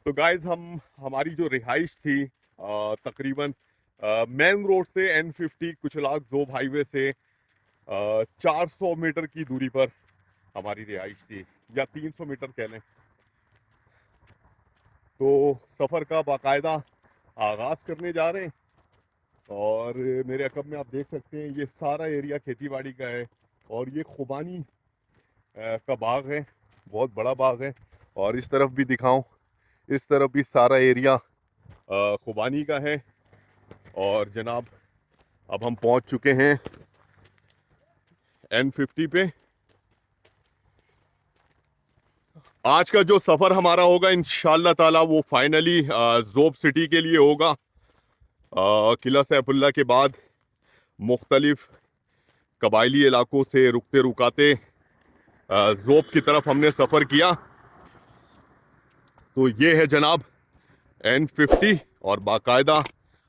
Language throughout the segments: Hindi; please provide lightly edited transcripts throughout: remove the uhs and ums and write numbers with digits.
तो गाइज हमारी जो रिहाइश थी तकरीबन मेन रोड से N50 कुचलाग जोब हाईवे से 400 मीटर की दूरी पर हमारी रिहाइश थी, या 300 मीटर कह लें। तो सफ़र का बाकायदा आगाज़ करने जा रहे हैं। और मेरे अकब में आप देख सकते हैं ये सारा एरिया खेतीबाड़ी का है। और ये खुबानी का बाग है, बहुत बड़ा बाग है। और इस तरफ भी दिखाऊं, इस तरफ भी सारा एरिया खुबानी का है। और जनाब अब हम पहुंच चुके हैं N50 पे। आज का जो सफ़र हमारा होगा इंशाअल्लाह ताला वो फाइनली जोब सिटी के लिए होगा। किला सैफुल्ला के बाद मुख्तलिफ कबायली इलाकों से रुकते रुकाते जोब की तरफ हमने सफ़र किया। तो ये है जनाब N50 और बाकायदा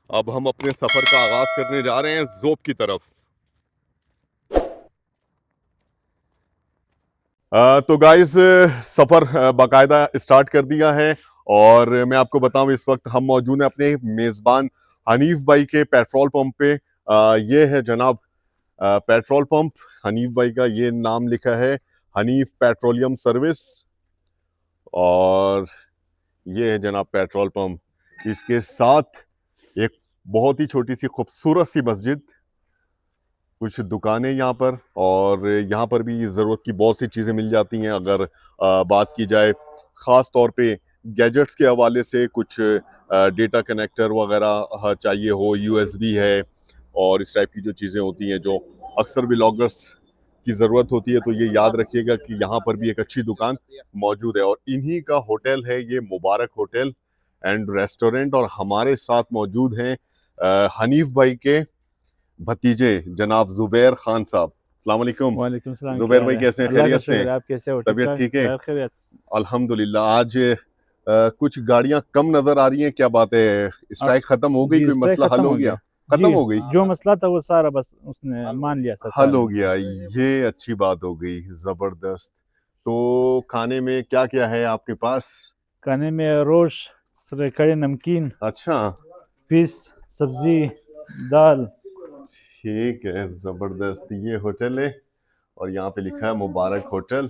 अब हम अपने सफ़र का आगाज़ करने जा रहे हैं जोब की तरफ। तो गाइस सफ़र बाकायदा स्टार्ट कर दिया है। और मैं आपको बताऊं इस वक्त हम मौजूद हैं अपने मेज़बान हनीफ भाई के पेट्रोल पंप पे। ये है जनाब पेट्रोल पंप। हनीफ भाई का ये नाम लिखा है, हनीफ पेट्रोलियम सर्विस। और ये है जनाब पेट्रोल पंप। इसके साथ एक बहुत ही छोटी सी खूबसूरत सी मस्जिद, कुछ दुकानें यहाँ पर। और यहाँ पर भी ज़रूरत की बहुत सी चीज़ें मिल जाती हैं। अगर बात की जाए ख़ास तौर पे गैजेट्स के हवाले से, कुछ डेटा कनेक्टर वगैरह चाहिए हो, USB है और इस टाइप की जो चीज़ें होती हैं जो अक्सर व्लॉगर्स की ज़रूरत होती है, तो ये याद रखिएगा कि यहाँ पर भी एक अच्छी दुकान मौजूद है। और इन्हीं का होटल है ये मुबारक होटल एंड रेस्टोरेंट। और हमारे साथ मौजूद हैं हनीफ भाई के भतीजे जनाब जुबैर खान साहब। अस्सलाम वालेकुम। वालेकुम सलाम। जुबैर भाई कैसे हैं? अल्लाह का खैरियत से? शुक्र है, आप कैसे हो? तबीयत ठीक है? खैरियत। अल्हम्दुलिल्लाह। आज कुछ गाड़ियां कम नजर आ रही हैं, क्या बात है? स्ट्राइक खत्म हो गई? जी, कोई स्ट्राइक मसला हल खत्म हो हो गया? गया खत्म जी। हो गई? जो मसला था वो सारा बस उसने मान लिया हल सरकार हो ने। गया, ये अच्छी बात हो गई, जबरदस्त। तो खाने में क्या क्या है आपके पास? खाने में रोश, कड़े नमकीन, अच्छा, फिश, सब्जी, दाल। ठीक है, जबरदस्त। ये होटल है और यहाँ पे लिखा है मुबारक होटल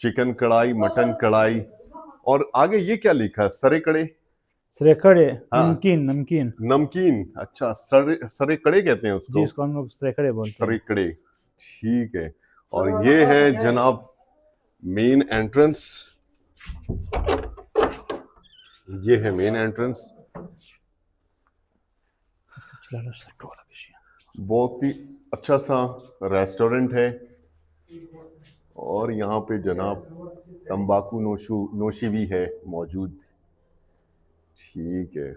चिकन कढ़ाई, मटन कढ़ाई। और आगे ये क्या लिखा है? सरे कड़े? सरे कड़े हाँ, नमकीन। नमकीन नमकीन। अच्छा, सरे सरे कड़े कहते हैं जी, उसको? इसको हम लोग सरे कड़े बोलते सरे हैं। कड़े, ठीक है। और ये है जनाब मेन एंट्रेंस। ये है मेन एंट्रेंस। बहुत ही अच्छा सा रेस्टोरेंट है। और यहाँ पे जनाब तंबाकू नोशी भी है मौजूद। ठीक है।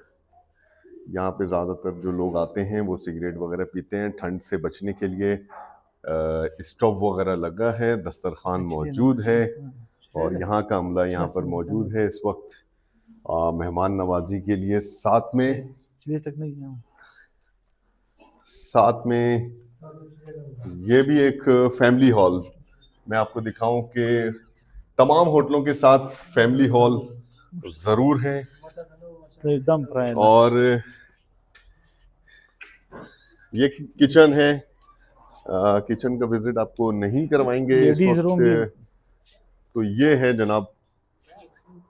यहाँ पे ज़्यादातर जो लोग आते हैं वो सिगरेट वगैरह पीते हैं ठंड से बचने के लिए। स्टोव वगैरह लगा है, दस्तरखान मौजूद है। और यहाँ का अमला यहाँ पर मौजूद है इस वक्त मेहमान नवाजी के लिए। साथ में ये भी एक फैमिली हॉल। मैं आपको दिखाऊं कि तमाम होटलों के साथ फैमिली हॉल ज़रूर है। एकदम फ्राई। और ये किचन है। किचन का विजिट आपको नहीं करवाएंगे इस लेडीज वक्त। रूम भी। तो ये है जनाब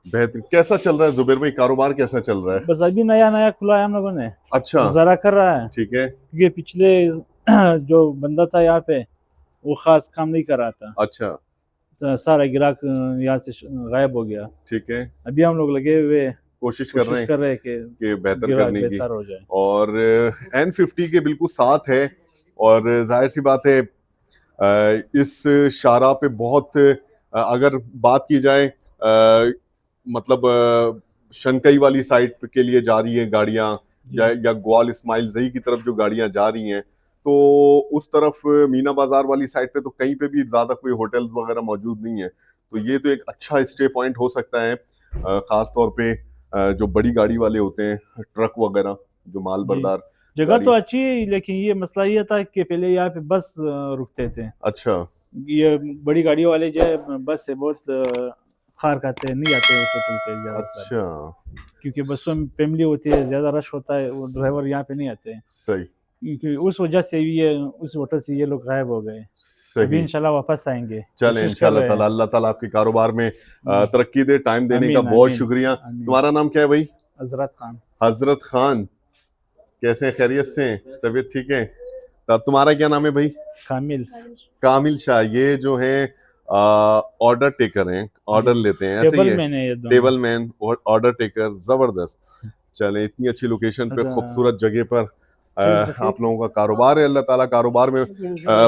बेहतर। कैसा चल रहा है जुबैर भाई, कारोबार कैसा चल रहा है? बस अभी नया नया खुला है हम लोगों ने, अच्छा, गुजारा कर रहा है। ठीक है। क्योंकि पिछले जो बंदा था यहाँ पे वो खास काम नहीं कर रहा था, अच्छा, तो सारा ग्राहक यहाँ से गायब हो गया। ठीक है। अभी हम लोग लगे हुए कोशिश कर रहे हैं कि बेहतर ग्राहक करने की। बेहतर हो जाए। और N50 के बिल्कुल साथ है। और जाहिर सी बात है इस शाहराह पे बहुत अगर बात की जाए मतलब शनकई वाली साइड के लिए जा रही है गाड़ियां, या ग्वाल इस्माइल जही की तरफ जो गाड़ियां जा रही हैं, तो उस तरफ मीना बाजार वाली साइड पे तो कहीं पे भी ज्यादा कोई होटल्स वगैरह मौजूद नहीं है। तो ये तो एक अच्छा स्टे पॉइंट हो सकता है, खास तौर पे जो बड़ी गाड़ी वाले होते हैं, ट्रक वगैरह जो माल बरदार। जगह तो अच्छी है, लेकिन ये मसला ये था कि पहले यहाँ पे बस रुकते थे। अच्छा, ये बड़ी गाड़ियों वाले जो है बस से बहुत खार खाते हैं, नहीं आते उस होटल पे ज़्यादातर, अच्छा क्योंकि बसों में फैमिली होती है, ज़्यादा रश होता है, वो ड्राइवर यहाँ पे नहीं आते हैं, सही क्योंकि उस वजह से भी ये उस होटल से ये लोग गायब हो गए। अभी सही। इंशाल्लाह वापस आएंगे, चले कोशिश कर इंशाल्लाह रहे ताला, हैं। अल्लाह ताला आपके कारोबार में तरक्की दे, टाइम देने का आमीन बहुत आमीन शुक्रिया। आमीन। तुम्हारा नाम क्या है भाई? हजरत खान। हजरत खान, कैसे हैं? खैरियत से हैं? तबीयत ठीक है? तब तुम्हारा क्या नाम है भाई? कामिल। कामिल शाह। ये जो है ऑर्डर टेकर हैं, ऑर्डर जी, लेते हैं, ऐसे ही टेबल है? मैन है ये दोनों। टेबल मैन और ऑर्डर टेकर, जबरदस्त। चले, इतनी अच्छी लोकेशन पे, अच्छा, खूबसूरत जगह पर ठीक है। आप लोगों का कारोबार है। अल्लाह ताला कारोबार में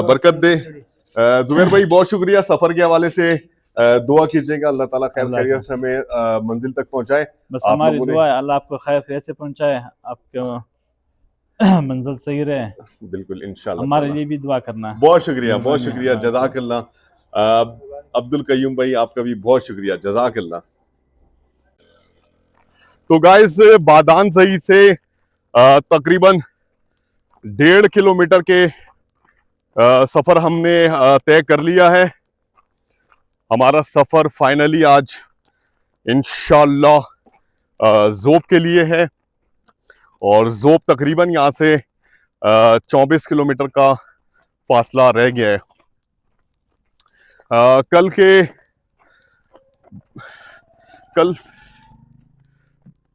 बरकत दे। जुबैर भाई बहुत शुक्रिया। सफर के हवाले से दुआ कीजिएगा, अल्लाह ताला खैर अल्लाह खैरियत का से हमें मंजिल तक पहुंचाए। बस आप हमारी लोगों ने दुआ है, अल्लाह आपको खैर खैर से पहुंचाए, आपको मंजिल सही रहे। बिल्कुल इंशाल्लाह हमारे ताला। लिए भी दुआ करना। बहुत शुक्रिया, बहुत मेहरबानी शुक्रिया, हाँ, जज़ाकल्लाह। अब्दुल कयूम भाई आपका भी बहुत शुक्रिया, जज़ाकल्लाह। तो गाइस, बादान सही से तकरीबन 1.5 किलोमीटर के सफर हमने तय कर लिया है। हमारा सफर फाइनली आज इंशाल्लाह जोब के लिए है, और जोब तकरीबन यहाँ से 24 किलोमीटर का फासला रह गया है।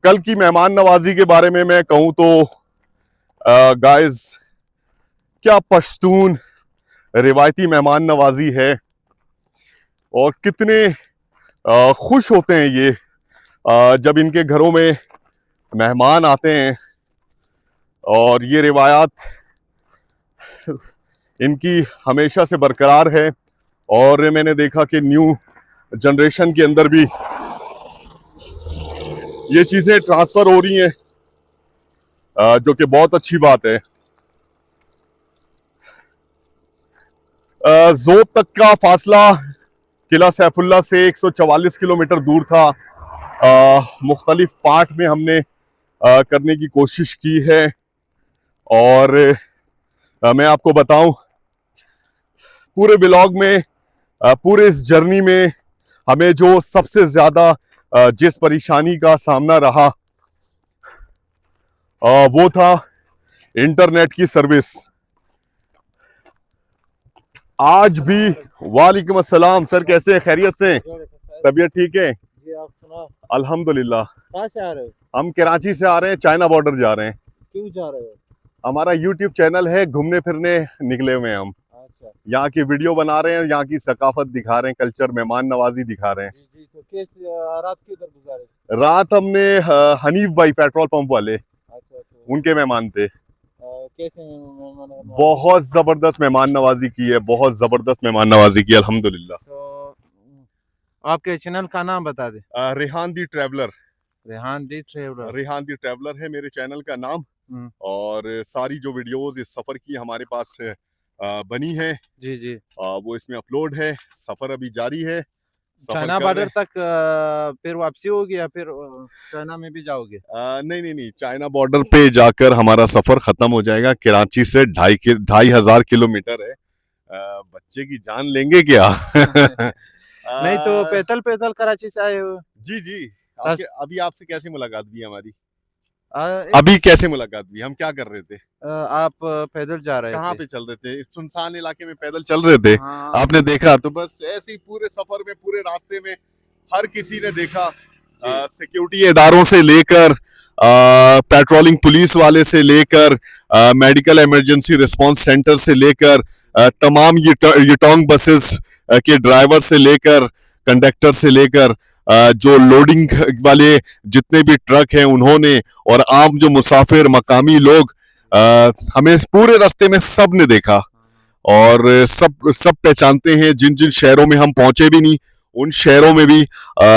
कल की मेहमान नवाजी के बारे में मैं कहूँ तो गाइस, क्या पश्तून रिवायती मेहमान नवाजी है, और कितने खुश होते हैं ये जब इनके घरों में मेहमान आते हैं। और ये रिवायात इनकी हमेशा से बरकरार है, और मैंने देखा कि न्यू जनरेशन के अंदर भी ये चीजें ट्रांसफर हो रही हैं, जो कि बहुत अच्छी बात है। जोब तक का फासला किला सैफुल्ला से 144 किलोमीटर दूर था। मुख्तलिफ पार्ट में हमने करने की कोशिश की है, और मैं आपको बताऊं, पूरे व्लॉग में, पूरे इस जर्नी में हमें जो सबसे ज्यादा जिस परेशानी का सामना रहा वो था इंटरनेट की सर्विस। आज भी वालेकुम अस्सलाम सर, कैसे हैं? खैरियत से? तबीयत ठीक है? जी, आप सुनाओ। अल्हम्दुलिल्लाह। कहाँ से आ रहे हो? हम कराची से आ रहे हैं, चाइना बॉर्डर जा रहे हैं। क्यों जा रहे हो? हमारा यूट्यूब चैनल है, घूमने फिरने निकले हुए हैं हम। अच्छा यहाँ की वीडियो बना रहे हैं, यहाँ की सकाफत दिखा रहे हैं, कल्चर, मेहमान नवाजी दिखा रहे हैं। जी जी, तो कैसे रात किधर गुजारे? रात हमने हनीफ भाई पेट्रोल पंप वाले, अच्छा, तो उनके मेहमान थे। कैसे मेहमान नवाजी? बहुत जबरदस्त मेहमान नवाजी की है, बहुत जबरदस्त मेहमान नवाजी की है, अल्हम्दुलिल्लाह। तो आपके चैनल का नाम बता दे। रेहान दी ट्रैवलर, रेहान दी ट्रैवलर। रेहान दी ट्रैवलर है मेरे चैनल का नाम। और सारी जो वीडियोस इस सफर की हमारे पास बनी है, जी जी, वो इसमें अपलोड है। सफर अभी जारी है, सफर चाइना कर बॉर्डर रहे तक फिर वापसी होगी या फिर चाइना में भी जाओगे? नहीं नहीं नहीं, चाइना बॉर्डर पे जाकर हमारा सफर खत्म हो जाएगा। कराची से 2,500 किलोमीटर है। बच्चे की जान लेंगे क्या? नहीं तो पैदल पैदल कराची से आए हो? जी जी। बस- अभी आपसे कैसे मुलाकात हुई हमारी? एक- अभी कैसे मुलाकात हुई? हम क्या कर रहे थे? आप पैदल जा रहे कहाँ थे? पे चल रहे थे? सुनसान इलाके में पैदल चल रहे थे। हाँ, आपने देखा? तो बस ऐसे ही पूरे सफर में, पूरे रास्ते में हर किसी ने देखा, सिक्योरिटी इदारों से लेकर, पेट्रोलिंग पुलिस वाले से लेकर, मेडिकल इमरजेंसी रिस्पांस सेंटर से लेकर, तमाम युटोंग बसेस के ड्राइवर से लेकर, कंडक्टर से लेकर, जो लोडिंग वाले जितने भी ट्रक हैं उन्होंने, और आम जो मुसाफिर मकामी लोग, हमें पूरे रास्ते में सब ने देखा, और सब पहचानते हैं। जिन जिन शहरों में हम पहुंचे भी नहीं, उन शहरों में भी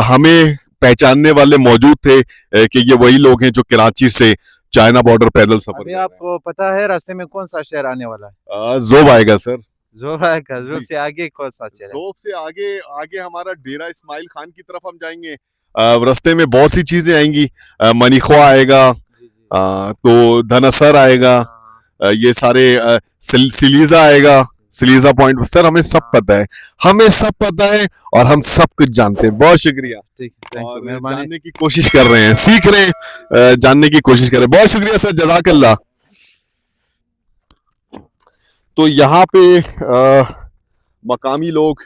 हमें पहचानने वाले मौजूद थे कि ये वही लोग हैं जो कराची से चाइना बॉर्डर पैदल सफर अभी कर रहे हैं। आपको पता है रास्ते में कौन सा शहर आने वाला है? जोब आएगा सर। जोब आएगा। जोब जी। से आगे कौन सा शहर है? जोब से आगे आगे हमारा डेरा इस्माइल खान की तरफ हम जाएंगे। रास्ते में बहुत सी चीजें आएंगी। मनीखवा आएगा, जी, जी। तो धनसर आएगा, हाँ, ये सारे सिलीजा आएगा, सलीजा पॉइंट सर, हमें सब पता है, हमें सब पता है और हम सब कुछ जानते हैं। बहुत शुक्रिया। ठीक है, थैंक और यू, मेहरबानी। जानने की कोशिश कर रहे हैं, सीख रहे हैं, जानने की कोशिश कर रहे हैं। बहुत शुक्रिया सर, जज़ाकल्लाह। तो यहाँ पे मकामी लोग,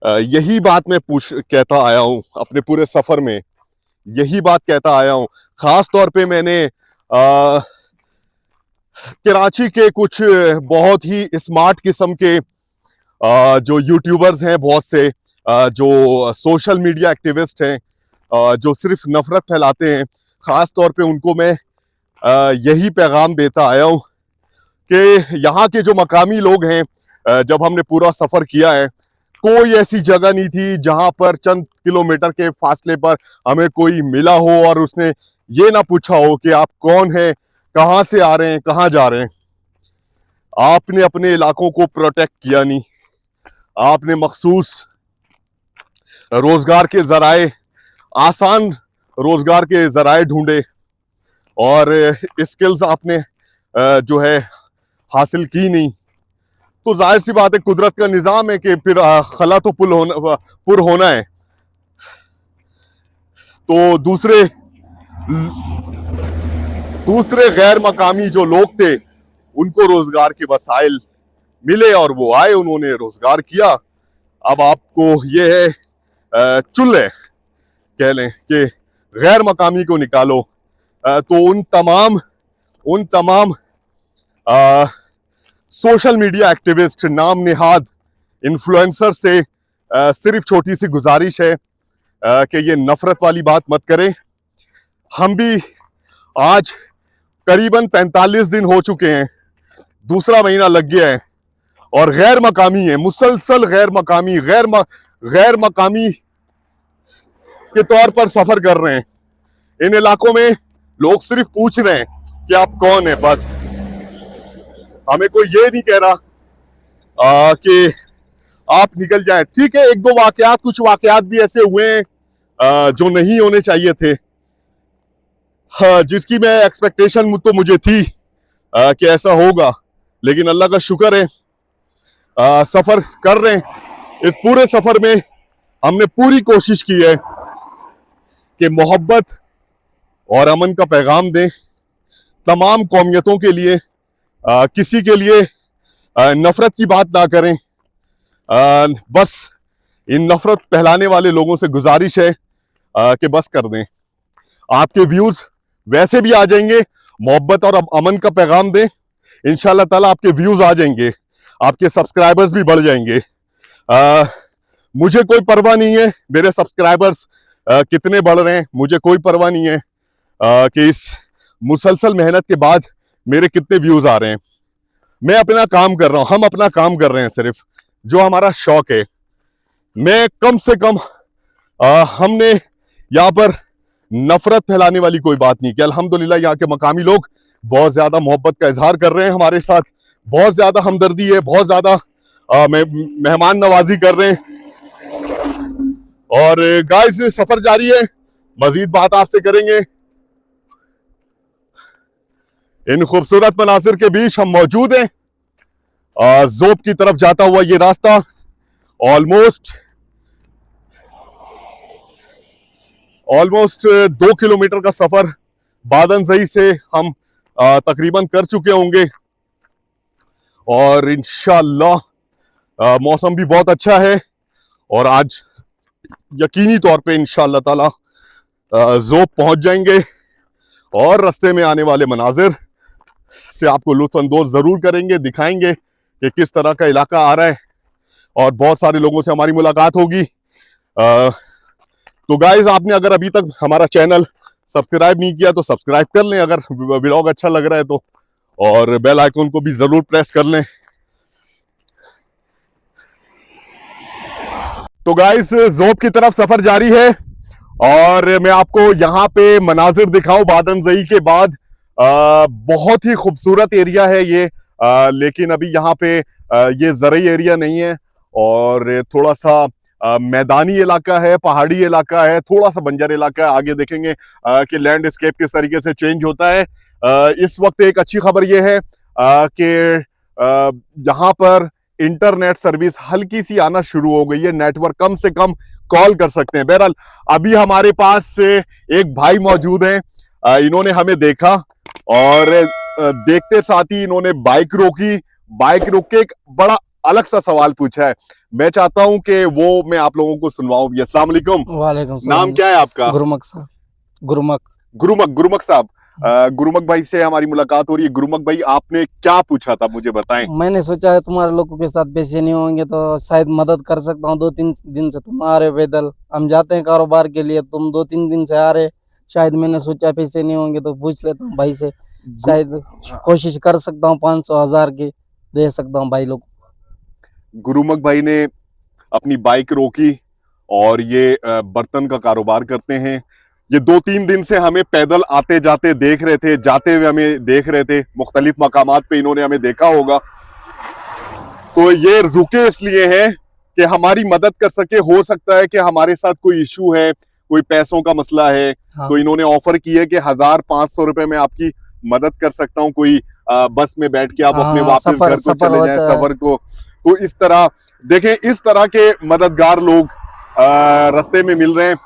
यही बात मैं कहता आया हूँ अपने पूरे सफर में, यही बात कहता आया हूँ। खास तौर पे मैंने कराची के कुछ बहुत ही स्मार्ट किस्म के जो यूट्यूबर्स हैं, बहुत से जो सोशल मीडिया एक्टिविस्ट हैं, जो सिर्फ नफरत फैलाते हैं, खास तौर पे उनको मैं यही पैगाम देता आया हूँ कि यहाँ के जो मकामी लोग हैं, जब हमने पूरा सफर किया है, कोई ऐसी जगह नहीं थी जहां पर चंद किलोमीटर के फासले पर हमें कोई मिला हो और उसने ये ना पूछा हो कि आप कौन हैं, कहां से आ रहे हैं, कहां जा रहे हैं। आपने अपने इलाकों को प्रोटेक्ट किया नहीं, आपने मखसूस रोजगार के जराए, आसान रोजगार के जराए ढूंढे और स्किल्स आपने जो है हासिल की नहीं। तो जाहिर सी बात है, कुदरत का निजाम है कि फिर खला तो पुर होना है। तो दूसरे गैर मकामी जो लोग थे, उनको रोजगार के वसाइल मिले और वो आए, उन्होंने रोजगार किया। अब आपको ये है चुल्हे कह लें कि गैर मकामी को निकालो। तो उन तमाम सोशल मीडिया एक्टिविस्ट, नाम निहाद इन्फ्लुएंसर से सिर्फ छोटी सी गुजारिश है कि ये नफरत वाली बात मत करें। हम भी आज करीबन 45 दिन हो चुके हैं, दूसरा महीना लग गया है और गैर मकामी है, मुसलसल गैर मकामी के तौर पर सफर कर रहे हैं। इन इलाकों में लोग सिर्फ पूछ रहे हैं कि आप कौन है, बस। हमें कोई ये नहीं कह रहा कि आप निकल जाएं। ठीक है, एक दो वाकयात, कुछ वाकयात भी ऐसे हुए हैं जो नहीं होने चाहिए थे, जिसकी मैं एक्सपेक्टेशन तो मुझे थी कि ऐसा होगा, लेकिन अल्लाह का शुक्र है सफर कर रहे हैं। इस पूरे सफर में हमने पूरी कोशिश की है कि मोहब्बत और अमन का पैगाम दें तमाम कौमियतों के लिए। किसी के लिए नफरत की बात ना करें। बस इन नफरत फैलाने वाले लोगों से गुजारिश है कि बस कर दें। आपके व्यूज वैसे भी आ जाएंगे, मोहब्बत और अमन का पैगाम दें, इंशाल्लाह ताला आपके व्यूज आ जाएंगे, आपके सब्सक्राइबर्स भी बढ़ जाएंगे। मुझे कोई परवाह नहीं है मेरे सब्सक्राइबर्स कितने बढ़ रहे हैं, मुझे कोई परवाह नहीं है कि इस मुसलसल मेहनत के बाद मेरे कितने व्यूज आ रहे हैं। मैं अपना काम कर रहा हूं, हम अपना काम कर रहे हैं, सिर्फ जो हमारा शौक है। मैं कम से कम हमने यहाँ पर नफरत फैलाने वाली कोई बात नहीं की। अल्हम्दुलिल्लाह यहाँ के मकामी लोग बहुत ज्यादा मोहब्बत का इजहार कर रहे हैं हमारे साथ, बहुत ज्यादा हमदर्दी है, बहुत ज्यादा मेहमान नवाजी कर रहे हैं। और गाइस, सफर जारी है, मजीद बात आपसे करेंगे। इन खूबसूरत मनाजिर के बीच हम मौजूद हैं। जोब की तरफ जाता हुआ ये रास्ता ऑलमोस्ट 2 किलोमीटर का सफर बादनजई से हम तकरीबन कर चुके होंगे और इंशाअल्लाह मौसम भी बहुत अच्छा है और आज यकीनी तौर पे इंशाअल्लाह ताला जोब पहुंच जाएंगे और रास्ते में आने वाले मनाजिर से आपको लुत्फ अंदोज जरूर करेंगे, दिखाएंगे कि किस तरह का इलाका आ रहा है और बहुत सारे लोगों से हमारी मुलाकात होगी। तो गाइज, आपने अगर अभी तक हमारा चैनल सब्सक्राइब नहीं किया तो सब्सक्राइब कर लें अगर व्लॉग अच्छा लग रहा है तो, और बेल आइकन को भी जरूर प्रेस कर लें। तो गाइस, जोब की तरफ सफर जारी है और मैं आपको यहाँ पे मनाजिर दिखाऊं बादनजई के बाद। बहुत ही खूबसूरत एरिया है ये, लेकिन अभी यहाँ पे ये ज़रई एरिया नहीं है और थोड़ा सा मैदानी इलाका है, पहाड़ी इलाका है, थोड़ा सा बंजर इलाका है। आगे देखेंगे कि लैंडस्केप किस तरीके से चेंज होता है। इस वक्त एक अच्छी खबर ये है कि यहाँ पर इंटरनेट सर्विस हल्की सी आना शुरू हो गई है, नेटवर्क कम से कम कॉल कर सकते हैं। बहरहाल अभी हमारे पास से एक भाई मौजूद हैं, इन्होंने हमें देखा और देखते साथ ही इन्होंने बाइक रोकी। बाइक रोक के एक बड़ा अलग सा सवाल पूछा है, मैं चाहता हूं कि वो मैं आप लोगों को सुनवाऊं भी। अस्सलाम वालेकुम। वालेकुम सलाम। नाम क्या है आपका? गुरुमक साहब। गुरुमक गुरुमक साहब। गुरुमक भाई से हमारी मुलाकात हो रही है। गुरुमक भाई, आपने क्या पूछा था, मुझे बताएं। मैंने सोचा है तुम्हारे लोगों के साथ पैसे नहीं होंगे तो शायद मदद कर सकता हूँ। 2-3 दिन से तुम आ रहे हो पैदल, हम जाते हैं कारोबार के लिए, तुम 2-3 दिन से आ रहे, शायद मैंने सोचा पैसे नहीं होंगे तो पूछ लेता हूँ भाई से, शायद कोशिश कर सकता हूँ 500-1000 की दे सकता हूँ भाई लोग। गुरुमक भाई ने अपनी बाइक रोकी और ये बर्तन का कारोबार करते हैं। ये 2-3 दिन से हमें पैदल आते जाते देख रहे थे, जाते हुए हमें देख रहे थे, मुख्तलिफ मकामात पे इन्होंने हमें देखा होगा। तो ये रुके इसलिए हैं कि हमारी मदद कर सके। हो सकता है कि हमारे साथ कोई इशू है, कोई पैसों का मसला है, हाँ। तो इन्होंने ऑफर की है कि 1500 रुपए में आपकी मदद कर सकता हूँ। कोई बस में बैठ के आप अपने वापस घर को चले जाएं, सफर को। तो इस तरह देखें, इस तरह के मददगार लोग रास्ते में मिल रहे हैं।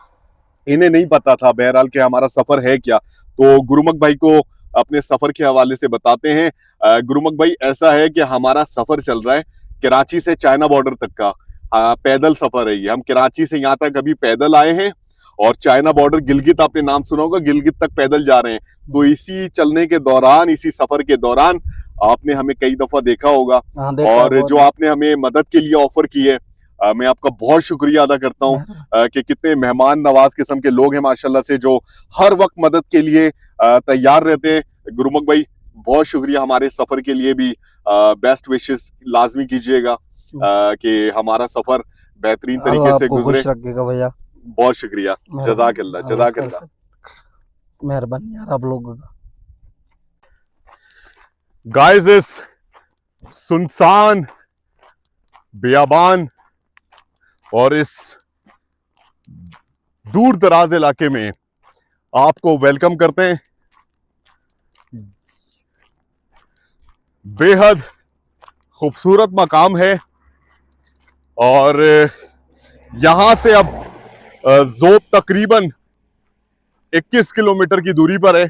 इन्हें नहीं पता था बहरहाल कि हमारा सफर है क्या, तो गुरुमक भाई को अपने सफर के हवाले से बताते हैं। गुरुमक भाई, ऐसा है कि हमारा सफर चल रहा है कराची से चाइना बॉर्डर तक का, पैदल सफर है ये। हम कराची से यहाँ तक अभी पैदल आए हैं और चाइना बॉर्डर गिलगित, आपने नाम सुना होगा, गिलगित तक पैदल जा रहे हैं। तो इसी चलने के दौरान, इसी सफर के दौरान आपने हमें कई दफा देखा होगा। हाँ, और जो आपने हमें मदद के लिए ऑफर की है, मैं आपका बहुत शुक्रिया अदा करता हूँ कि कितने मेहमान नवाज किस्म के लोग हैं माशाल्लाह से, जो हर वक्त मदद के लिए तैयार रहते हैं। गुरुमक भाई, बहुत शुक्रिया। हमारे सफर के लिए भी बेस्ट विशेस लाजमी कीजिएगा कि हमारा सफर बेहतरीन तरीके से गुजरे। भैया, बहुत शुक्रिया। जज़ाकल्लाह, जज़ाकल्लाह। मेहरबानी यार आप लोगों का। गाइस, इस सुनसान बियाबान और इस दूर दराज इलाके में आपको वेलकम करते हैं। बेहद खूबसूरत मकाम है और यहां से अब ज़ोब तकरीबन 21 किलोमीटर की दूरी पर है।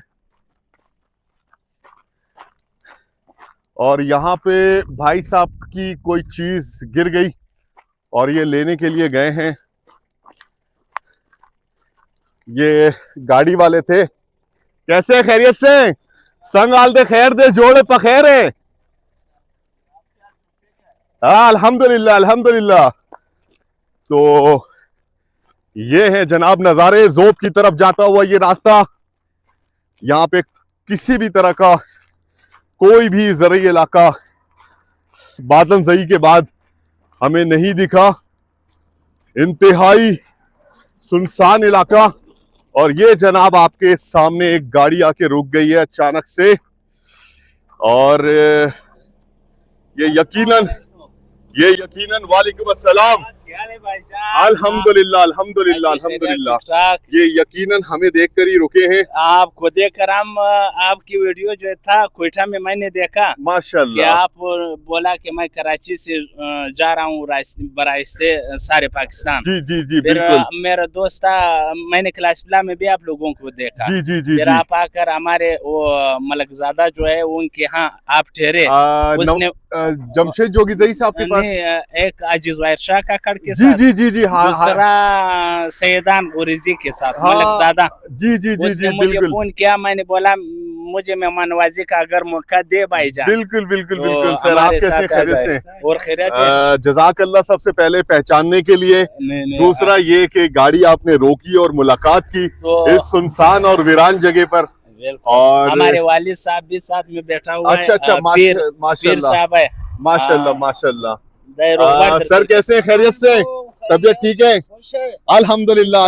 और यहाँ पे भाई साहब की कोई चीज गिर गई और ये लेने के लिए गए हैं। ये गाड़ी वाले थे। कैसे, खैरियत से? संग आल दे खैर दे, जोड़े पखैर है। अल्हम्दुलिल्लाह, अल्हम्दुलिल्लाह। तो ये है जनाब नजारे ज़ोब की तरफ जाता हुआ ये रास्ता। यहाँ पे किसी भी तरह का कोई भी ज़रूरी इलाका बादल ज़ई के बाद हमें नहीं दिखा। इंतहाई सुनसान इलाका। और ये जनाब आपके सामने एक गाड़ी आके रुक गई है अचानक से, और ये यकीनन वालेकुम अस्सलाम। अल्हम्दुलिल्लाह, अल्हम्दुलिल्लाह, अल्हम्दुलिल्लाह। ये यकीनन हमें देखकर ही रुके हैं। आपको देखकर हम आपकी वीडियो जो था कोयटा में मैंने देखा माशाल्लाह कि आप बोला कि मैं कराची से जा रहा हूँ बराइस्ते सारे पाकिस्तान। जी जी जी, फिर बिल्कुल। मेरा दोस्त था, मैंने क्लास प्ला में भी आप लोगों को देखा। जी जी जी फिर जी। आप आकर हमारे वो मलकजादा जो है उनके यहाँ आप ठहरे। उसने जमशेद जोगीजई साहब के पास एक अजीज वाहिर शाह का कड़ के जी साथ, जी जी जी, हाँ दूसरा सैयदान गुरिजी के साथ, हाँ, मलकजादा। जी जी जी उसने जी, मुझे बिल्कुल फोन किया, मैंने बोला मुझे मेहमान नवाजी का अगर मौका दे भाईजान। बिल्कुल बिल्कुल तो बिल्कुल सर, आप हमारे कैसे, साथ आ खैरियत जाए। से? और खैरियत है? जज़ाकल्लाह सबसे पहले पहचानने के लिए। दूसरा ये कि गाड़ी आपने रोकी और मुलाकात की तो इस सुनसान और वीरान जगह पर। और हमारे वालिद साहब भी साथ में बैठा हुआ है। अच्छा अच्छा, पीर माशाल्लाह साहब है। माशाल्लाह माशाल्लाह। दैरोबाद सर कैसे हैं, खैरियत से? तबीयत ठीक है? अल्हम्दुलिल्लाह,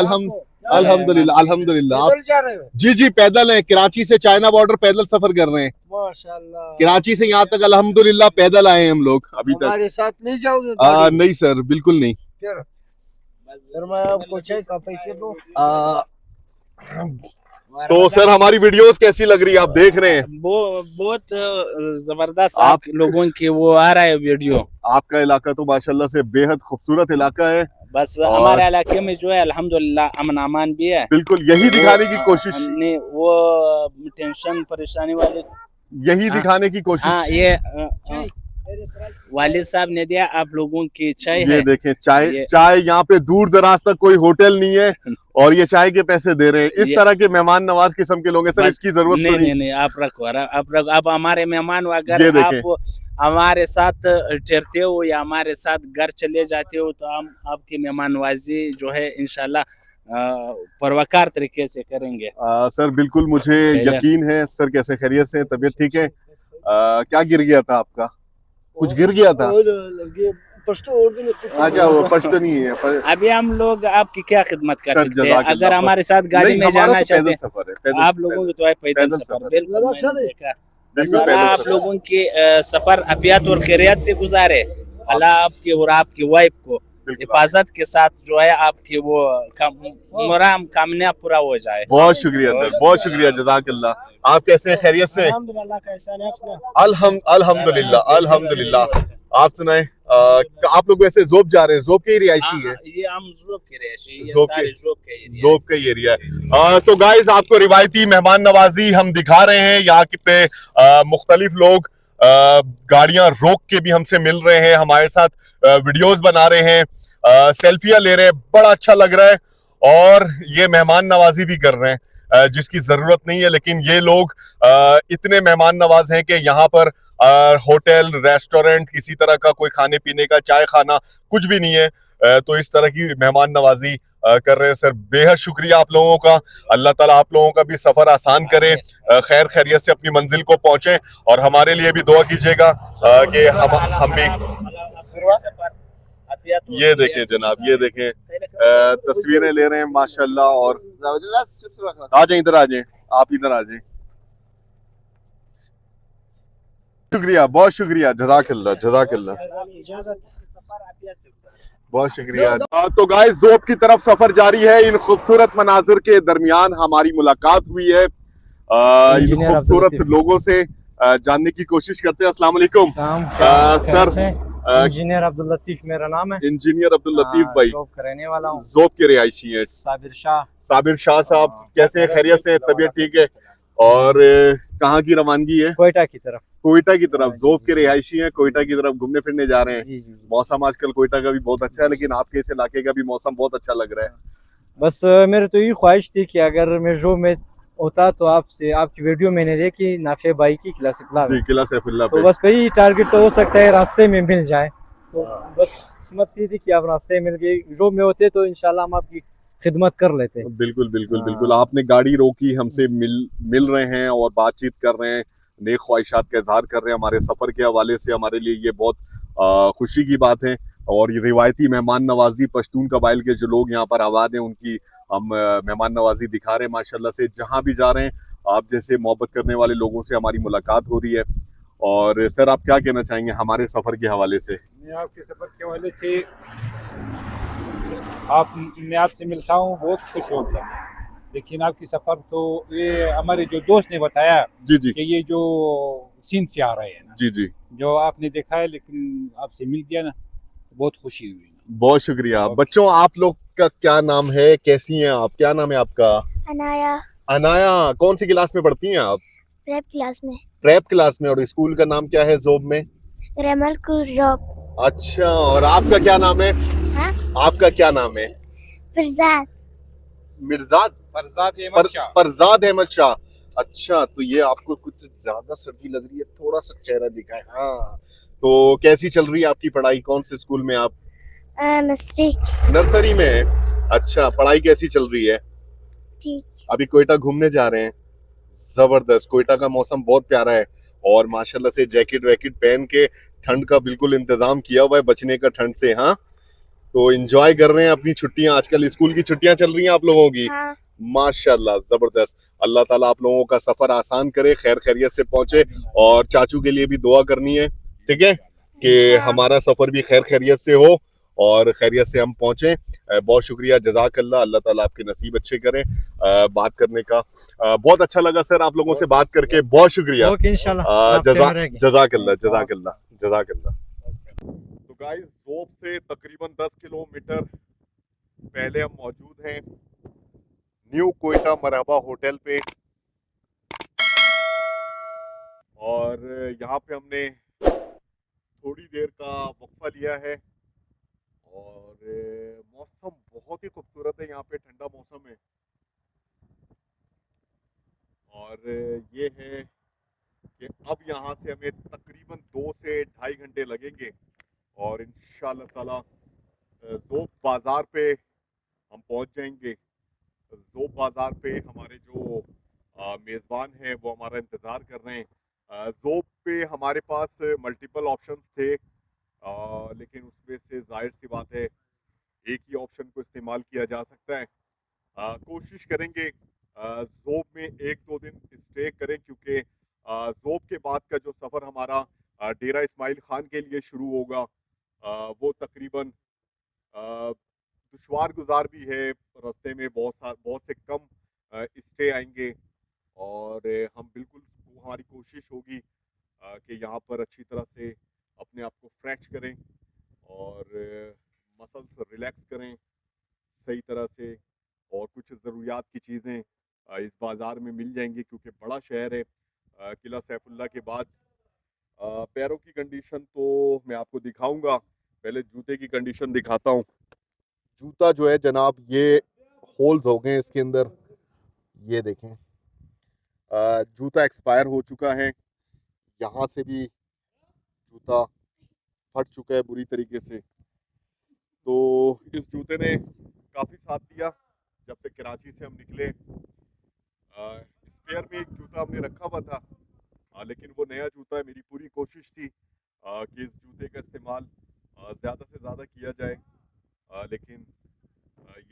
अल्हम्दुलिल्लाह, अल्हम्दुलिल्लाह। जी जी, पैदल हैं, कराची से चाइना बॉर्डर पैदल सफर कर रहे हैं। माशाल्लाह। कराची से यहाँ तक अल्हम्दुलिल्लाह पैदल आए हैं हम लोग अभी तक। हमारे साथ नहीं जाओगे गाड़ी? नहीं सर, बिल्कुल नहीं। फिर मैं आपको चाय का पैसे दूं? तो सर हमारी वीडियोस कैसी लग रही है, आप देख रहे हैं? वो बहुत जबरदस्त आप आप लोगों की वो आ रहा है वीडियो। आपका इलाका तो माशाल्लाह से बेहद खूबसूरत इलाका है। बस और- हमारे इलाके में जो है अल्हम्दुलिल्लाह अमन अमान भी है। बिल्कुल यही दिखाने की कोशिश, हमने वो टेंशन परेशानी वाले यही हाँ। दिखाने की हाँ कोशिश। ये वालिद साहब ने दिया आप लोगों की चाय ये है। देखें चाय, ये- चाय यहाँ पे दूर दराज तक कोई होटल नहीं है और ये चाय के पैसे दे रहे हैं। इस ये- तरह के मेहमान नवाज किस्म के लोग हैं सर, बस- इसकी जरूरत तो नहीं। नहीं आप रखो आप हमारे मेहमान हो, ये अगर देखें। आप हमारे साथ ठहरते हो या हमारे साथ घर चले जाते हो तो हम आपकी मेहमान नवाजी जो है इंशाल्लाह परवकार तरीके से करेंगे। सर बिल्कुल मुझे खैरियत। यकीन है। सर कैसे, खैरियत से, तबीयत ठीक है? क्या गिर गया था आपका? कुछ गिर गया था? अच्छा वो पश्तनी है अभी हम लोग आपकी क्या खिदमत कर सर, सकते हैं? जज़ाकल्लाह। अगर हमारे साथ गाड़ी नहीं, में हमारा जाना तो चाहते पैदल हैं सफर है, पैदल आप लोगों की तो है पैदल पैदल सफर। सफर। बिल्कुल मैंने देखा। बिल्कुल अल्लाह पैदल आप सफर। लोगों के सफर अफियत और खैरियत से गुजारे। अल्लाह आपकी और आपकी वाइफ को बिल्कुल। हिफाजत के साथ जो है आपकी वो मुराम कामना पूरा हो जाए। बहुत शुक्रिया सर, बहुत शुक्रिया, जज़ाकल्लाह। आप कैसे हैं, खैरियत से? अल्हम्दुलिल्लाह अल्हम्दुलिल्लाह। आप सुनाए? आप लोग वैसे जोब जा रहे हैं, जोब के ही रिहायशी है? ये हम जोब के रिहायशी, ये जोब सारे के- जोब के एरिया है। जोब का ही एरिया है। तो गाइस आपको रिवायती मेहमान नवाजी हम दिखा रहे हैं। यहाँ पे मुख्तलिफ लोग गाड़ियां रोक के भी हमसे मिल रहे हैं, हमारे साथ वीडियोस बना रहे हैं, सेल्फियां ले रहे हैं। बड़ा अच्छा लग रहा है और ये मेहमान नवाजी भी कर रहे हैं जिसकी जरूरत नहीं है, लेकिन ये लोग इतने मेहमान नवाज हैं कि यहाँ पर होटल, रेस्टोरेंट, किसी तरह का कोई खाने पीने का, चाय खाना कुछ भी नहीं है। तो इस तरह की मेहमान नवाजी कर रहे हैं। सर बेहद शुक्रिया आप लोगों का। अल्लाह ताला आप लोगों का भी सफर आसान करे, खैर खैरियत से अपनी मंजिल को पहुंचे और हमारे लिए भी दुआ कीजिएगा कि हम भी। ये देखें जनाब, ये देखें तस्वीरें ले रहे हैं माशाल्लाह। और आ जाए, इधर आ जाए, आप इधर आ जाए। शुक्रिया, बहुत शुक्रिया, जज़ाकल्लाह जज़ाकल्लाह, बहुत शुक्रिया। तो गाइस जोब की तरफ सफर जारी है। इन खूबसूरत मनाजिर के दरमियान हमारी मुलाकात हुई है इन खूबसूरत लोगों से जानने की कोशिश करते हैं। अस्सलाम वालेकुम सर। इंजीनियर अब्दुल लतीफ मेरा नाम है। इंजीनियर अब्दुल लतीफ भाई, जॉब करने वाला हूँ। जोब के रिहायशी है। साबिर शाह। साबिर शाह साहब कैसे हैं, खैरियत से, तबीयत ठीक है? और कहाँ की रवानगी है? कोयटा की तरफ। कोयटा की तरफ। जोब के रिहायशी हैं, कोयटा की तरफ घूमने फिरने जा रहे हैं। जी जी जी। मौसम आजकल कोयटा का भी बहुत अच्छा है, लेकिन आपके इस इलाके का भी मौसम बहुत अच्छा लग रहा है। बस मेरे तो ये ख्वाहिश थी कि अगर मैं जॉब में होता तो आपसे, आपकी वीडियो मैंने देखी नाफे भाई की क्लासिक प्लाजा, जी, किला सैफुल्लाह तो पे। बस वही टारगेट तो हो सकता है रास्ते में मिल जाए। तो बस किस्मत थी कि आप रास्ते में मिल गए। जॉब में होते तो इंशाल्लाह हम आपकी खिदमत कर लेते। बिल्कुल बिल्कुल हाँ। बिल्कुल। आपने गाड़ी रोकी, हमसे मिल रहे हैं और बातचीत कर रहे हैं, नेक ख्वाहिशात का इजहार कर रहे हैं हमारे सफर के हवाले से। हमारे लिए ये बहुत खुशी की बात है। और ये रिवायती मेहमान नवाजी पश्तून कबाइल के जो लोग यहाँ पर आबाद हैं उनकी हम मेहमान नवाजी दिखा रहे हैं माशाल्लाह से। जहाँ भी जा रहे हैं आप जैसे मोहब्बत करने वाले लोगों से हमारी मुलाकात हो रही है। और सर आप क्या कहना चाहेंगे हमारे सफर के हवाले से? मैं आपके सफर के हवाले से मैं आपसे मिलता हूँ, बहुत खुश हो गया। लेकिन आपकी सफर तो ये हमारे जो दोस्त ने बताया जी जी कि ये जो सीन से आ रहे हैं ना, जी जी, जो आपने देखा है, लेकिन आपसे मिल गया ना, बहुत खुशी हुई ना। बहुत शुक्रिया। बच्चों आप लोग का क्या नाम है, कैसी हैं आप, क्या नाम है आपका? अनाया। अनाया, कौन सी क्लास में पढ़ती हैं आप? प्रेप क्लास में। प्रेप क्लास में। और स्कूल का नाम क्या है जोब में? रेमल कुरॉक। अच्छा, और आपका क्या नाम है? हाँ? आपका क्या नाम है? फरजाद। मिर्जाद फरजाद अहमद शाह। फरजाद अहमद शाह। अच्छा, तो ये आपको कुछ ज्यादा सर्दी लग रही है, थोड़ा सा चेहरा दिखाए। हाँ, तो कैसी चल रही है आपकी पढ़ाई? कौन से स्कूल में आप? नर्सरी में है। अच्छा, पढ़ाई कैसी चल रही है? ठीक। अभी कोयटा घूमने जा रहे हैं, जबरदस्त। कोयटा का मौसम बहुत प्यारा है और माशाल्लाह से जैकेट वैकेट पहन के ठंड का बिल्कुल इंतजाम किया हुआ है बचने का ठंड से। हाँ, तो एंजॉय कर रहे हैं अपनी छुट्टियां। आजकल स्कूल की छुट्टियां चल रही हैं आप लोगों की। हाँ। माशाल्लाह जबरदस्त। अल्लाह ताला आप लोगों का सफर आसान करे, खैर खैरियत से पहुंचे। और चाचू के लिए भी दुआ करनी है, ठीक है, कि हाँ। हमारा सफर भी खैर खैरियत से हो और खैरियत से हम पहुंचे। बहुत शुक्रिया, जज़ाकल्लाह, अल्लाह ताला आपके नसीब अच्छे करें। बात करने का बहुत अच्छा लगा सर, आप लोगों से बात करके बहुत शुक्रिया। ओके इंशाल्लाह जज़ाकल्लाह जज़ाकल्लाह जज़ाकल्लाह। तो गाइस, ज़ोब से तकरीबन 10 किलोमीटर पहले हम मौजूद हैं न्यू कोयटा मरहबा होटल पे, और यहाँ पे हमने थोड़ी देर का वक्फा लिया है और मौसम बहुत ही खूबसूरत है, यहाँ पे ठंडा मौसम है। और ये है कि अब यहाँ से हमें तकरीबन 2 से ढाई घंटे लगेंगे और इंशाल्लाह ताला ज़ोब बाज़ार पे हम पहुँच जाएंगे। ज़ोब बाज़ार पे हमारे जो मेज़बान हैं वो हमारा इंतज़ार कर रहे हैं। ज़ोब पे हमारे पास मल्टीपल ऑप्शंस थे, लेकिन उसमें से जाहिर सी बात है एक ही ऑप्शन को इस्तेमाल किया जा सकता है। कोशिश करेंगे ज़ोब में 1-2 दिन स्टे करें, क्योंकि ज़ोब के बाद का जो सफ़र हमारा डेरा इस्माइल ख़ान के लिए शुरू होगा वो तकरीबन दुश्वार गुजार भी है। रास्ते में बहुत से कम स्टे आएंगे और हम बिल्कुल, हमारी कोशिश होगी कि यहाँ पर अच्छी तरह से अपने आप को फ्रेश करें और मसल्स रिलैक्स करें सही तरह से, और कुछ ज़रूरियात की चीज़ें इस बाज़ार में मिल जाएंगी क्योंकि बड़ा शहर है। किला सैफुल्ला के बाद पैरों की कंडीशन तो मैं आपको दिखाऊंगा, पहले जूते की कंडीशन दिखाता हूँ। जूता जो है जनाब, ये होल्स हो गए इसके अंदर, ये देखें, जूता एक्सपायर हो चुका है, यहाँ से भी जूता फट चुका है बुरी तरीके से। तो इस जूते ने काफ़ी साथ दिया जब से कराची से हम निकले। स्पेयर में एक जूता हमने रखा हुआ था, लेकिन वो नया जूता है। मेरी पूरी कोशिश थी कि इस जूते का इस्तेमाल ज़्यादा से ज़्यादा किया जाए, लेकिन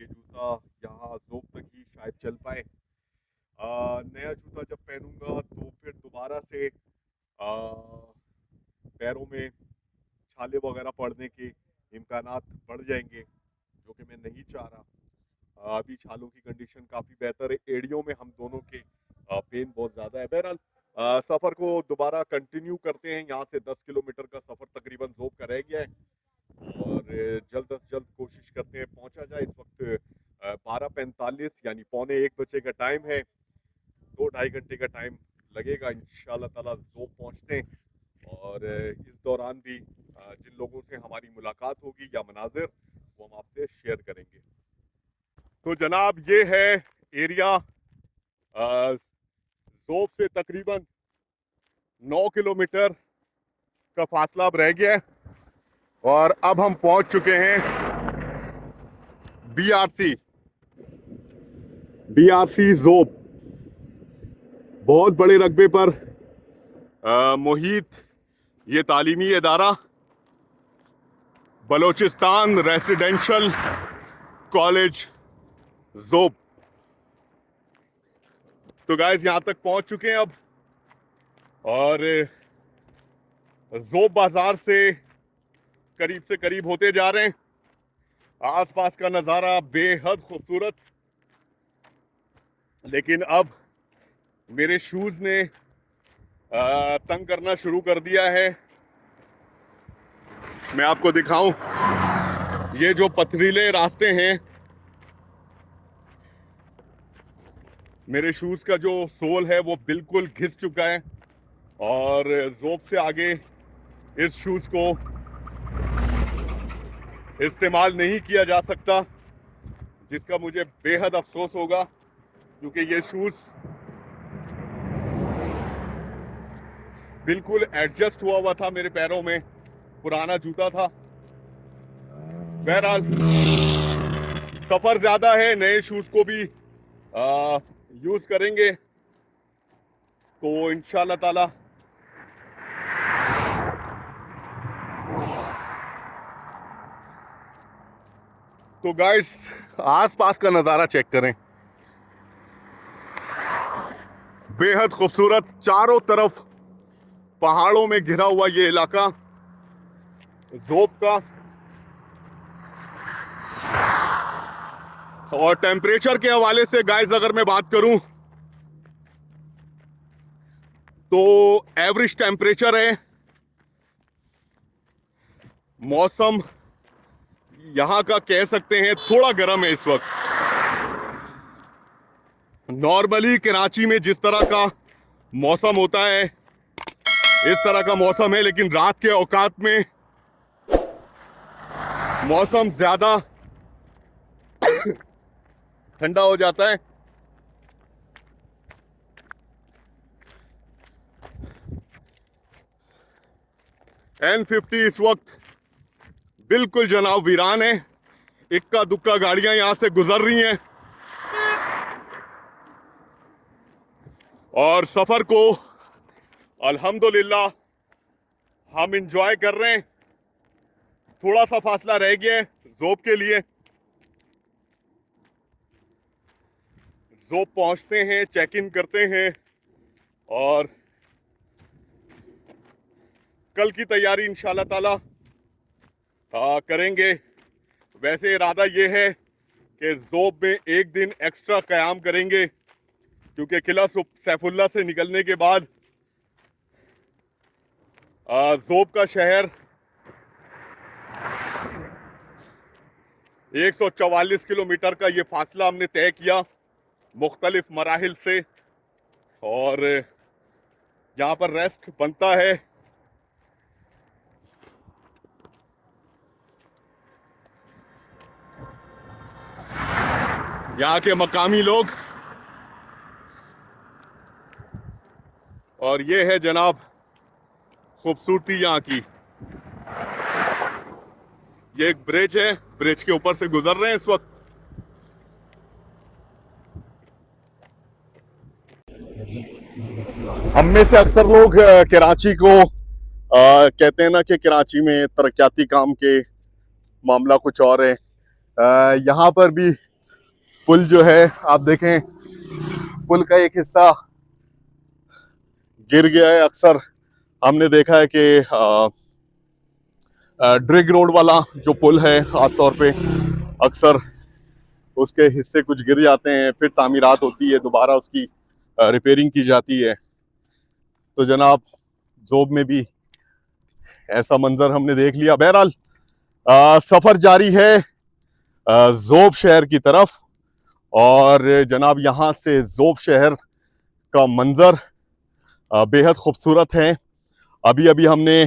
ये जूता यहाँ ज़ोब तक ही शायद चल पाए। नया जूता जब पहनूंगा तो फिर दोबारा से पैरों में छाले वगैरह पड़ने के इम्कानात बढ़ जाएंगे, जो कि मैं नहीं चाह रहा। अभी छालों की कंडीशन काफ़ी बेहतर है, एड़ियों में हम दोनों के पेन बहुत ज़्यादा है। बहरहाल सफ़र को दोबारा कंटिन्यू करते हैं। यहाँ से 10 किलोमीटर का सफ़र तकरीबन ज़ोब का रह गया है और जल्द अज जल्द कोशिश करते हैं पहुँचा जाए। इस वक्त 12:45 यानी 12:45 बजे का टाइम है। 2-2.5 घंटे का टाइम लगेगा इंशाल्लाह ताला ज़ोब पहुँचते हैं, और इस दौरान भी जिन लोगों से हमारी मुलाकात होगी या मनाजिर, वो हम आपसे शेयर करेंगे। तो जनाब, ये है एरिया। ज़ोब से तकरीबन 9 किलोमीटर का फासला अब रह गया है और अब हम पहुंच चुके हैं BRC ज़ोब। बहुत बड़े रकबे पर मुहित ये तालीमी इदारा, बलोचिस्तान रेसिडेंशियल कॉलेज ज़ोब। तो गाइस, यहाँ तक पहुँच चुके हैं अब, और ज़ोब बाज़ार से करीब होते जा रहे हैं। आसपास का नज़ारा बेहद खूबसूरत, लेकिन अब मेरे शूज़ ने तंग करना शुरू कर दिया है। मैं आपको दिखाऊं, ये जो पथरीले रास्ते हैं, मेरे शूज़ का जो सोल है वो बिल्कुल घिस चुका है और ज़ोब से आगे इस शूज़ को इस्तेमाल नहीं किया जा सकता, जिसका मुझे बेहद अफसोस होगा, क्योंकि ये शूज़ बिल्कुल एडजस्ट हुआ था मेरे पैरों में, पुराना जूता था। बहरहाल सफ़र ज़्यादा है, नए शूज़ को भी यूज़ करेंगे तो इंशाल्लाह ताला तो गाइस, आसपास का नज़ारा चेक करें, बेहद खूबसूरत, चारों तरफ पहाड़ों में घिरा हुआ ये इलाका ज़ोब का। और टेम्परेचर के हवाले से गाइस अगर मैं बात करूं तो एवरेज टेम्परेचर है, मौसम यहां का कह सकते हैं थोड़ा गर्म है इस वक्त। नॉर्मली कराची में जिस तरह का मौसम होता है इस तरह का मौसम है, लेकिन रात के औकात में मौसम ज्यादा ठंडा हो जाता है। N50 इस वक्त बिल्कुल जनाब वीरान है, इक्का दुक्का गाड़ियां यहां से गुजर रही हैं और सफर को अल्हम्दुलिल्लाह हम इंजॉय कर रहे हैं। थोड़ा सा फासला रह गया है ज़ोब के लिए, ज़ोब पहुंचते हैं, चेक इन करते हैं और कल की तैयारी इंशाल्लाह ताला करेंगे। वैसे इरादा ये है कि ज़ोब में एक दिन एक्स्ट्रा क़याम करेंगे, क्योंकि किला सैफुल्ला से निकलने के बाद ज़ोब का शहर 144 किलोमीटर का ये फासला हमने तय किया मुख्तलिफ मराहिल से, और यहाँ पर रेस्ट बनता है। यहाँ के मकामी लोग, और ये है जनाब खूबसूरती यहाँ की। ये एक ब्रिज है, ब्रिज के ऊपर से गुजर रहे हैं इस वक्त। हम में से अक्सर लोग कराची को कहते हैं ना कि कराची में तरक्याती काम के मामला कुछ और है। यहाँ पर भी पुल जो है आप देखें, पुल का एक हिस्सा गिर गया है। अक्सर हमने देखा है कि ड्रिग रोड वाला जो पुल है ख़ास तौर पे अक्सर उसके हिस्से कुछ गिर जाते हैं, फिर तामीरात होती है, दोबारा उसकी रिपेयरिंग की जाती है। तो जनाब ज़ोब में भी ऐसा मंजर हमने देख लिया। बहरहाल सफ़र जारी है ज़ोब शहर की तरफ, और जनाब यहाँ से ज़ोब शहर का मंजर बेहद खूबसूरत है। अभी अभी हमने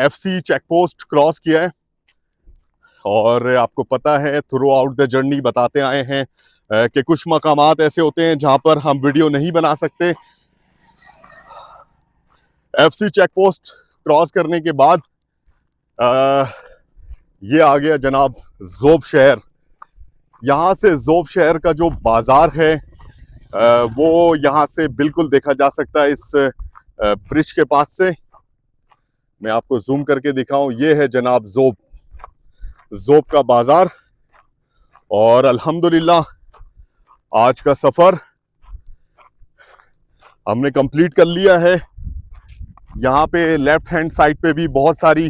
FC चेक पोस्ट क्रॉस किया है, और आपको पता है थ्रू आउट द जर्नी बताते आए हैं कि कुछ मकामात ऐसे होते हैं जहाँ पर हम वीडियो नहीं बना सकते। FC चेक पोस्ट क्रॉस करने के बाद ये आ गया जनाब ज़ोब शहर। यहाँ से ज़ोब शहर का जो बाज़ार है वो यहाँ से बिल्कुल देखा जा सकता है इस ब्रिज के पास से। मैं आपको जूम करके दिखाऊं, ये है जनाब ज़ोब का बाज़ार। और अल्हम्दुलिल्लाह आज का सफ़र हमने कंप्लीट कर लिया है। यहाँ पे लेफ्ट हैंड साइड पे भी बहुत सारी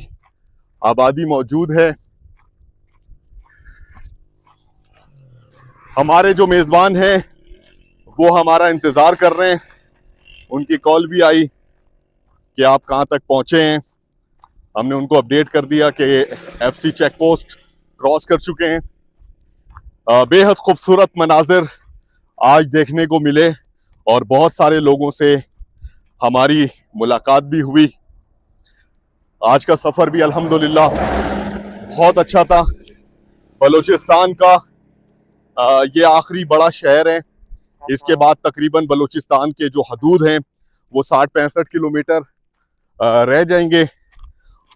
आबादी मौजूद है। हमारे जो मेज़बान हैं वो हमारा इंतज़ार कर रहे हैं, उनकी कॉल भी आई कि आप कहाँ तक पहुँचे हैं। हमने उनको अपडेट कर दिया कि FC चेक पोस्ट क्रॉस कर चुके हैं। बेहद खूबसूरत मनाजिर आज देखने को मिले और बहुत सारे लोगों से हमारी मुलाकात भी हुई। आज का सफ़र भी अल्हम्दुलिल्लाह बहुत अच्छा था। बलूचिस्तान का ये आखिरी बड़ा शहर है। इसके बाद तकरीबन बलूचिस्तान के जो हदूद हैं वो 60-65 किलोमीटर रह जाएंगे,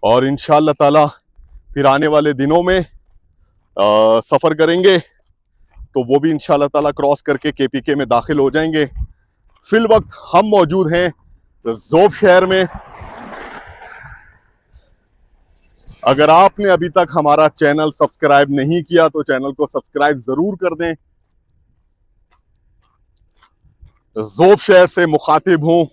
और इंशाअल्लाह ताला फिर आने वाले दिनों में सफ़र करेंगे तो वो भी इंशाअल्लाह ताला क्रॉस करके KPK में दाखिल हो जाएंगे। फिल वक्त हम मौजूद हैं ज़ोब शहर में। अगर आपने अभी तक हमारा चैनल सब्सक्राइब नहीं किया तो चैनल को सब्सक्राइब ज़रूर कर दें। ज़ोब शहर से मुखातिब हूँ,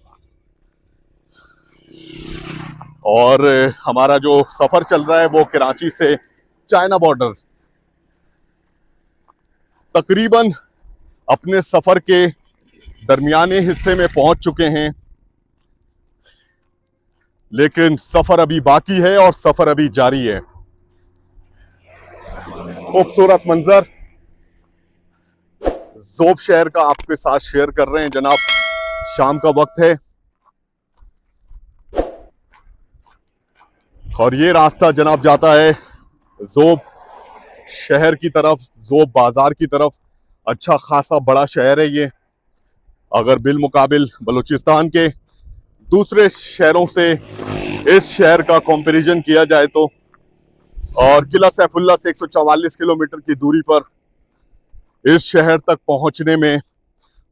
और हमारा जो सफ़र चल रहा है वो कराची से चाइना बॉर्डर। तकरीबन अपने सफर के दरमियाने हिस्से में पहुंच चुके हैं, लेकिन सफर अभी बाकी है और सफर अभी जारी है। खूबसूरत मंजर ज़ोब शहर का आपके साथ शेयर कर रहे हैं जनाब। शाम का वक्त है और ये रास्ता जनाब जाता है ज़ोब शहर की तरफ, ज़ोब बाजार की तरफ। अच्छा खासा बड़ा शहर है ये, अगर बिलमुकाबिल बलूचिस्तान के दूसरे शहरों से इस शहर का कंपैरिजन किया जाए तो। और किला सैफुल्ला से 144 किलोमीटर की दूरी पर इस शहर तक पहुंचने में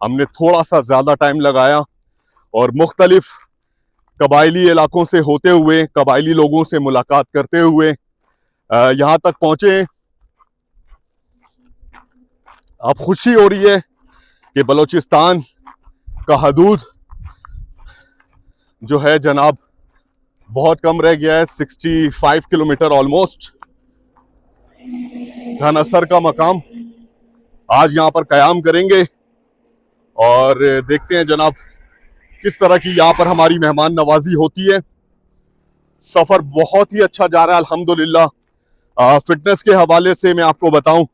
हमने थोड़ा सा ज़्यादा टाइम लगाया और मुख्तलिफ कबायली इलाकों से होते हुए, कबायली लोगों से मुलाकात करते हुए यहाँ तक पहुँचे। अब खुशी हो रही है कि बलूचिस्तान का हदूद जो है जनाब बहुत कम रह गया है, 65 किलोमीटर ऑलमोस्ट। धनअसर का मकाम आज यहाँ पर कयाम करेंगे और देखते हैं जनाब किस तरह की यहाँ पर हमारी मेहमान नवाजी होती है। सफ़र बहुत ही अच्छा जा रहा है अल्हम्दुलिल्लाह। फिटनेस के हवाले से मैं आपको बताऊं,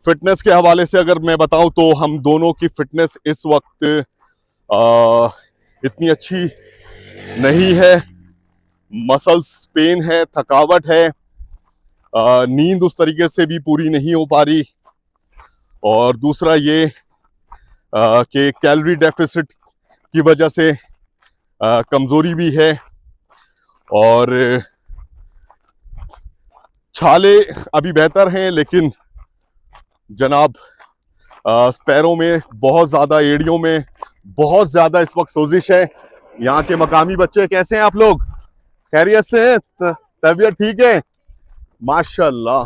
फिटनेस के हवाले से अगर मैं बताऊं तो हम दोनों की फिटनेस इस वक्त इतनी अच्छी नहीं है। मसल्स पेन है, थकावट है, नींद उस तरीके से भी पूरी नहीं हो पा रही। और दूसरा ये कि कैलोरी डेफिसिट की वजह से कमज़ोरी भी है और छाले अभी बेहतर हैं, लेकिन जनाब पैरों में बहुत ज़्यादा, एड़ियों में बहुत ज़्यादा इस वक्त सोजिश है। यहाँ के मकामी बच्चे कैसे हैं आप लोग? खैरियत से हैं? तबीयत ठीक है? माशाल्लाह।